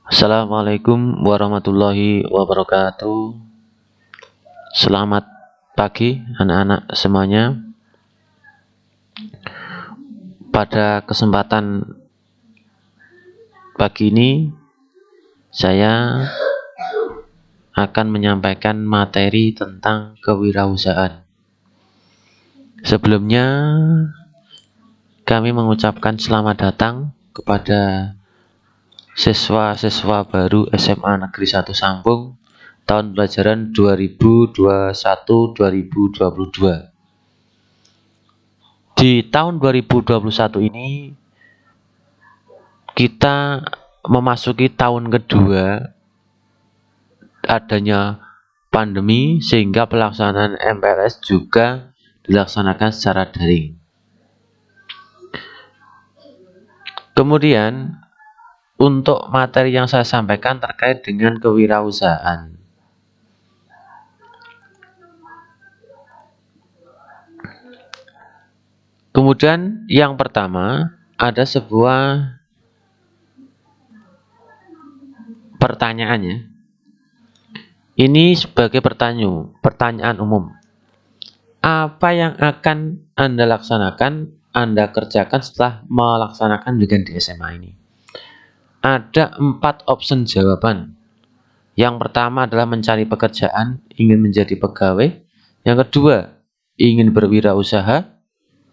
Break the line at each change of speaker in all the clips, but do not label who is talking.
Assalamualaikum warahmatullahi wabarakatuh. Selamat pagi anak-anak semuanya. Pada kesempatan pagi ini saya akan menyampaikan materi tentang kewirausahaan. Sebelumnya kami mengucapkan selamat datang kepada siswa-siswa baru SMA Negeri 1 Sambung tahun pelajaran 2021-2022. Di tahun 2021 ini kita memasuki tahun kedua adanya pandemi, sehingga pelaksanaan MPLS juga dilaksanakan secara daring. Kemudian untuk materi yang saya sampaikan terkait dengan kewirausahaan. Kemudian yang pertama ada sebuah pertanyaannya. Ini sebagai pertanyaan umum. Apa yang akan Anda laksanakan, Anda kerjakan setelah melaksanakan dengan di SMA ini? Ada 4 opsi jawaban. Yang pertama adalah mencari pekerjaan, ingin menjadi pegawai. Yang kedua, ingin berwirausaha.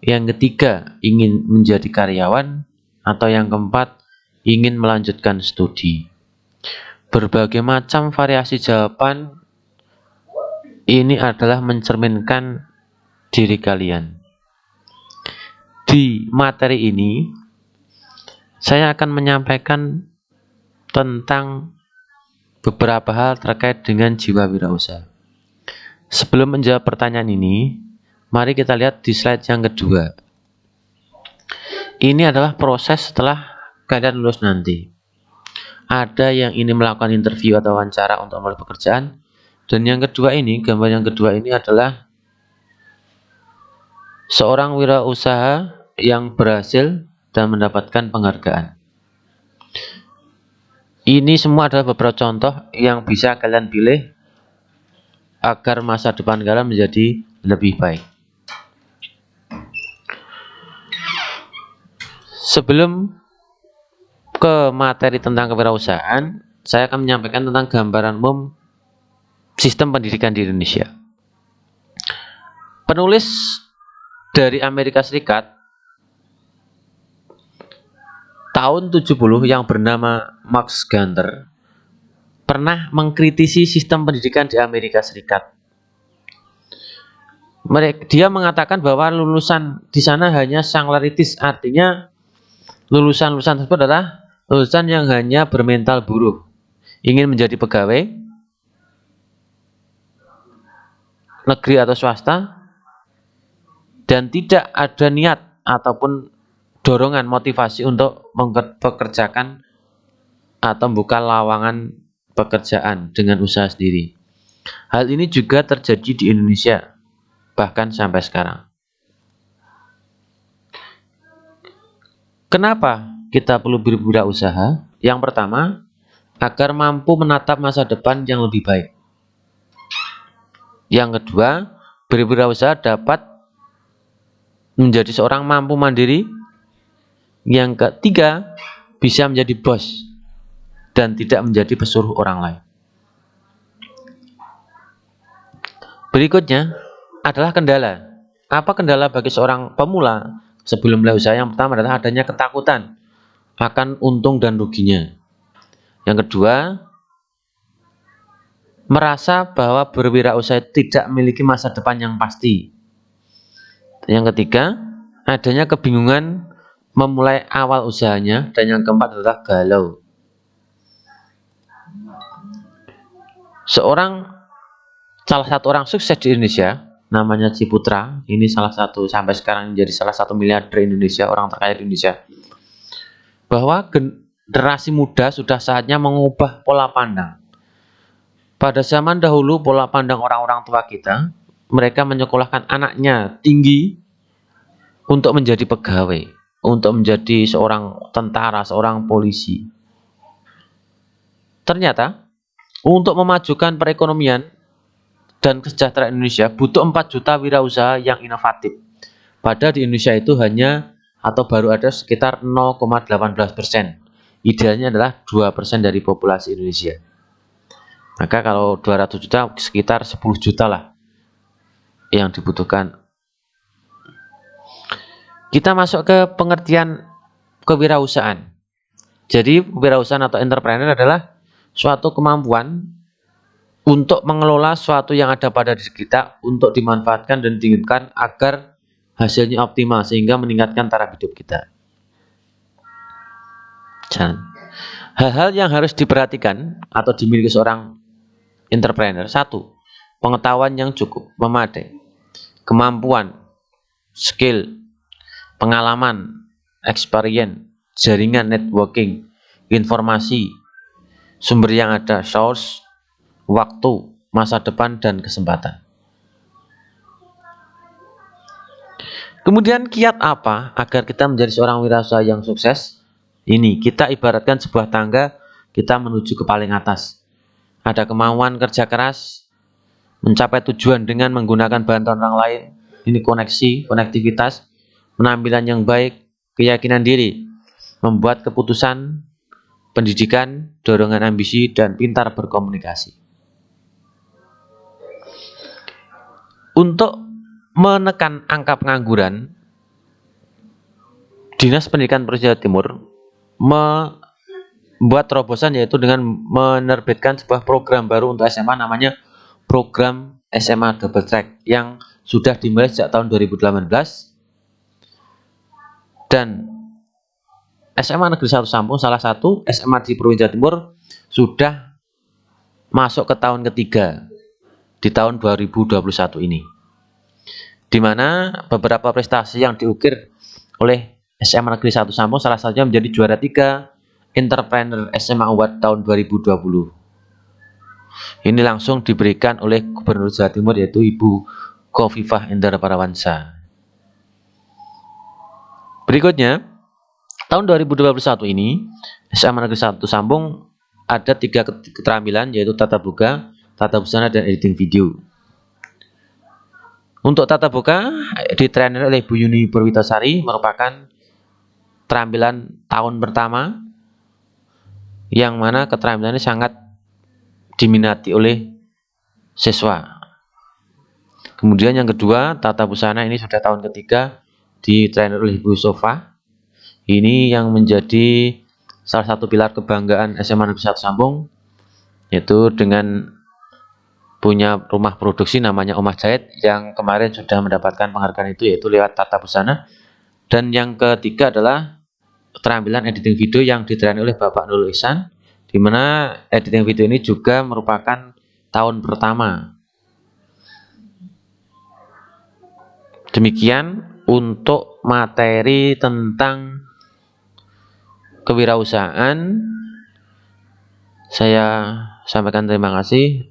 Yang ketiga, ingin menjadi karyawan. Atau yang keempat, ingin melanjutkan studi. Berbagai macam variasi jawaban ini adalah mencerminkan diri kalian. Di materi ini, saya akan menyampaikan tentang beberapa hal terkait dengan jiwa wirausaha. Sebelum menjawab pertanyaan ini, mari kita lihat di slide yang kedua. Ini adalah proses setelah kalian lulus nanti. Ada yang ini melakukan interview atau wawancara untuk melamar pekerjaan. Dan yang kedua ini, gambar yang kedua ini adalah seorang wirausaha yang berhasil dan mendapatkan penghargaan. Ini semua adalah beberapa contoh yang bisa kalian pilih agar masa depan kalian menjadi lebih baik. Sebelum ke materi tentang kewirausahaan, saya akan menyampaikan tentang gambaran umum sistem pendidikan di Indonesia. Penulis dari Amerika Serikat tahun 70 yang bernama Max Gunther pernah mengkritisi sistem pendidikan di Amerika Serikat. Dia mengatakan bahwa lulusan di sana hanya singlaritis, artinya lulusan-lulusan tersebut adalah lulusan yang hanya bermental buruk, ingin menjadi pegawai negeri atau swasta, dan tidak ada niat ataupun dorongan motivasi untuk mempekerjakan atau membuka lowongan pekerjaan dengan usaha sendiri. Hal ini juga terjadi di Indonesia, bahkan sampai sekarang. Kenapa kita perlu berwirausaha? Yang pertama, agar mampu menatap masa depan yang lebih baik. Yang kedua, berwirausaha dapat menjadi seorang mampu mandiri. Yang ketiga, bisa menjadi bos dan tidak menjadi pesuruh orang lain. Berikutnya adalah kendala. Apa kendala bagi seorang pemula sebelum mulai usaha? Yang pertama adalah adanya ketakutan akan untung dan ruginya. Yang kedua, merasa bahwa berwirausaha tidak memiliki masa depan yang pasti. Yang ketiga, adanya kebingungan memulai awal usahanya. Dan yang keempat adalah galau. Salah satu orang sukses di Indonesia, namanya Ciputra. Ini salah satu, sampai sekarang menjadi salah satu miliarder Indonesia, orang terkaya di Indonesia. Bahwa generasi muda sudah saatnya mengubah pola pandang. Pada zaman dahulu, pola pandang orang-orang tua kita, mereka menyekolahkan anaknya tinggi untuk menjadi pegawai, untuk menjadi seorang tentara, seorang polisi. Ternyata untuk memajukan perekonomian dan kesejahteraan Indonesia butuh 4 juta wirausaha yang inovatif. Padahal di Indonesia itu hanya atau baru ada sekitar 0,18%. Idealnya adalah 2% dari populasi Indonesia. Maka kalau 200 juta sekitar 10 juta lah yang dibutuhkan. Kita masuk ke pengertian kewirausahaan. Jadi kewirausahaan atau entrepreneur adalah suatu kemampuan untuk mengelola sesuatu yang ada pada diri kita untuk dimanfaatkan dan diinginkan agar hasilnya optimal sehingga meningkatkan taraf hidup kita. Hal-hal yang harus diperhatikan atau dimiliki seorang entrepreneur. 1. Pengetahuan yang cukup, memadai. Kemampuan, skill, pengalaman, experience, jaringan networking, informasi, sumber yang ada, source, waktu, masa depan, dan kesempatan. Kemudian kiat apa agar kita menjadi seorang wirausaha yang sukses? Ini kita ibaratkan sebuah tangga, kita menuju ke paling atas. Ada kemauan kerja keras, mencapai tujuan dengan menggunakan bantuan orang lain. Ini koneksi, konektivitas, penampilan yang baik, keyakinan diri, membuat keputusan, pendidikan, dorongan ambisi, dan pintar berkomunikasi. Untuk menekan angka pengangguran, Dinas Pendidikan Provinsi Jawa Timur membuat terobosan yaitu dengan menerbitkan sebuah program baru untuk SMA namanya program SMA Double Track yang sudah dimulai sejak tahun 2018 dan SMA Negeri 1 Sampung salah satu SMA di Provinsi Jawa Timur sudah masuk ke tahun ketiga di tahun 2021 ini, di mana beberapa prestasi yang diukir oleh SMA Negeri 1 Sampung salah satunya menjadi juara 3 Entrepreneur SMA Award tahun 2020. Ini langsung diberikan oleh Gubernur Jawa Timur yaitu Ibu Khofifah Indar Parawansa. Berikutnya, tahun 2021 ini SMA Negeri 1 Sampung ada 3 keterampilan yaitu tata buka, tata busana, dan editing video. Untuk tata buka ditrainer oleh Bu Yuni Purwitasari, merupakan keterampilan tahun pertama yang mana keterampilan ini sangat diminati oleh siswa. Kemudian yang kedua, tata busana ini sudah tahun ketiga ditrainer oleh Ibu Sofa. Ini yang menjadi salah satu pilar kebanggaan SMA Negeri 1 Sampung, yaitu dengan punya rumah produksi namanya Omah Jahit yang kemarin sudah mendapatkan penghargaan itu yaitu lewat tata busana. Dan yang ketiga adalah keterampilan editing video yang ditrain oleh Bapak Nurul Ihsan, di mana editing video ini juga merupakan tahun pertama. Demikian untuk materi tentang kewirausahaan. Saya sampaikan terima kasih.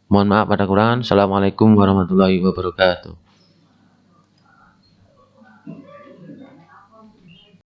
Mohon maaf pada kekurangan. Assalamualaikum warahmatullahi wabarakatuh.